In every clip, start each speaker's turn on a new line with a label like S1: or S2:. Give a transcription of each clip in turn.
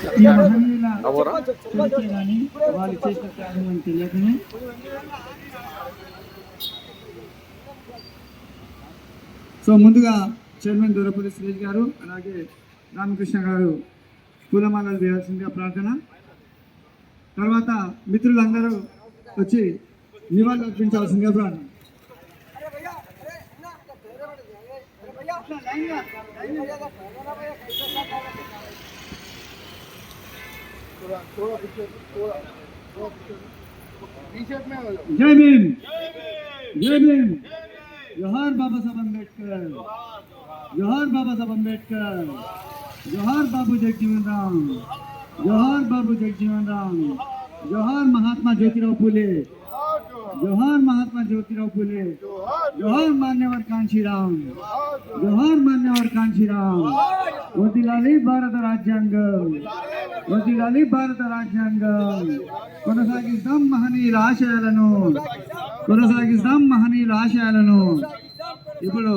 S1: ఈ మహనీయుల చరిత్ర కానీ వాళ్ళు చేసిన త్యాగం అని తెలియకనే సో ముందుగా చైర్మన్ దొరపల్లి సురేష్ గారు అలాగే రామకృష్ణ గారు పూలమాలలు వేయాల్సిందిగా ప్రార్థన. తర్వాత మిత్రులందరూ వచ్చి నివాళులు అర్పించాల్సిందిగా ప్రార్థన. जय भीम, जय भीम, जोहार बाबा साहब अम्बेडकर, जोहार बाबा साहब अम्बेडकर, जोहार बाबू जगजीवन राम, जोहार बाबू जगजीवन राम, जोहार महात्मा ज्योतिराव फुले, जोहार महात्मा ज्योतिराव फुले, जोहार मान्यवर कांशीराम, जोहार मान्यवर कांशीराम. वदिलाली भारत రాజ్యాంగం, వదిలాలి భారత రాజ్యాంగం. కొనసాగిద్దాం మహనీయుల ఆశయాలను, కొనసాగిద్దాం మహనీయుల ఆశయాలను. ఇప్పుడు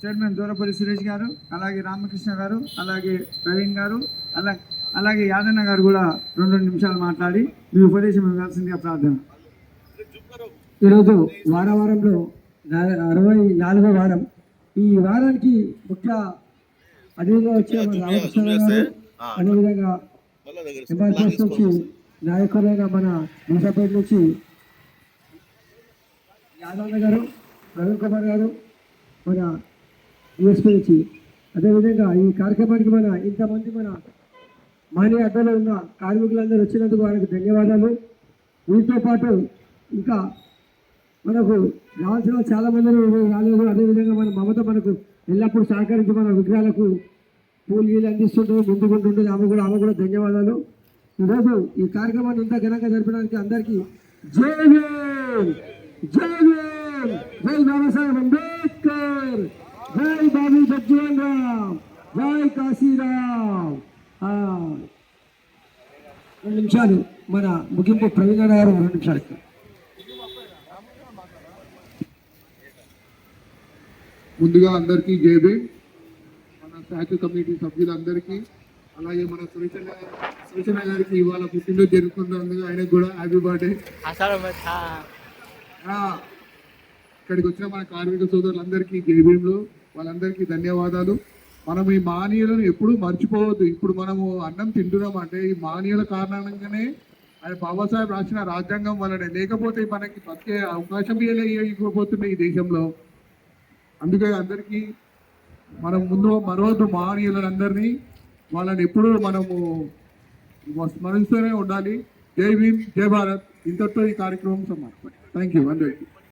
S1: చైర్మన్ దూరపల్లి సురేష్ గారు, అలాగే రామకృష్ణ గారు, అలాగే ప్రవీణ్ గారు, అలాగే యాదన్న గారు కూడా 2 నిమిషాలు మాట్లాడి మీ ఉపదేశం ఇవ్వాల్సిందిగా ప్రార్థన.
S2: ఈరోజు వారంలో 64వ వారం. ఈ వారానికి ముఖ్య అతిథిగా వచ్చిన మన రామకృష్ణ గారు, అదేవిధంగా ఎంఆర్పిఎస్ నుంచి నాయకులైన మన మూసాపేట నుంచి యాదవ్ గారు, ప్రవీణ్ కుమార్ గారు, మన యూఎస్పీ నుంచి, అదేవిధంగా ఈ కార్యక్రమానికి ఇంతమంది మన మానవ అడ్డలో ఉన్న కార్మికులందరూ వచ్చినందుకు వారికి ధన్యవాదాలు. వీటితో పాటు ఇంకా మనకు రావాల్సిన చాలామంది రాలేదు. అదేవిధంగా మన మమత మనకు ఎల్లప్పుడూ సహకరించి మన విగ్రహాలకు పూలు అందిస్తుంటుంది, ముందుకుంటుంటుంది. ఆమె కూడా ధన్యవాదాలు. ఈరోజు ఈ కార్యక్రమాన్ని ఇంత ఘనంగా జరపడానికి అందరికీ జై భీమ్, జై భీమ్, జై బాబాసాహెబ్ అంబేద్కర్, జై బాబు జగజీవన్ రామ్, జై కాశీరామ్. 2 నిమిషాలు మన ముగింపు ప్రవీణ్ గారు 2 నిమిషాలకి.
S3: ముందుగా అందరికీ జై భీమ్. మన స్టాచ్యూ కమిటీ సభ్యులందరికీ, అలాగే మన సురేషన్న గారికి ఇవాళ పుట్టినరోజు జరుగుతున్నందుకు ఆయనకు కూడా హ్యాపీ బర్త్డే. ఇక్కడికి వచ్చిన మన కార్మిక సోదరులందరికీ జై భీమ్లు, వాళ్ళందరికీ ధన్యవాదాలు. మనం ఈ మానీయులను ఎప్పుడూ మర్చిపోవద్దు. ఇప్పుడు మనము అన్నం తింటున్నాం అంటే ఈ మానీయుల కారణంగానే ఆయన బాబాసాహెబ్ రాసిన రాజ్యాంగం వల్లనే, లేకపోతే మనకి బతికే అవకాశం ఇవ్వకపోతుంది ఈ దేశంలో. అందుకే అందరికీ మనం ముందు మరవద్దు మానీయులను అందరినీ, వాళ్ళని ఎప్పుడూ మనము స్మరిస్తూనే ఉండాలి. జై భీమ్, జై భారత్. ఇంతటితో ఈ కార్యక్రమం సమాప్తం. థ్యాంక్ యూ అందరికీ.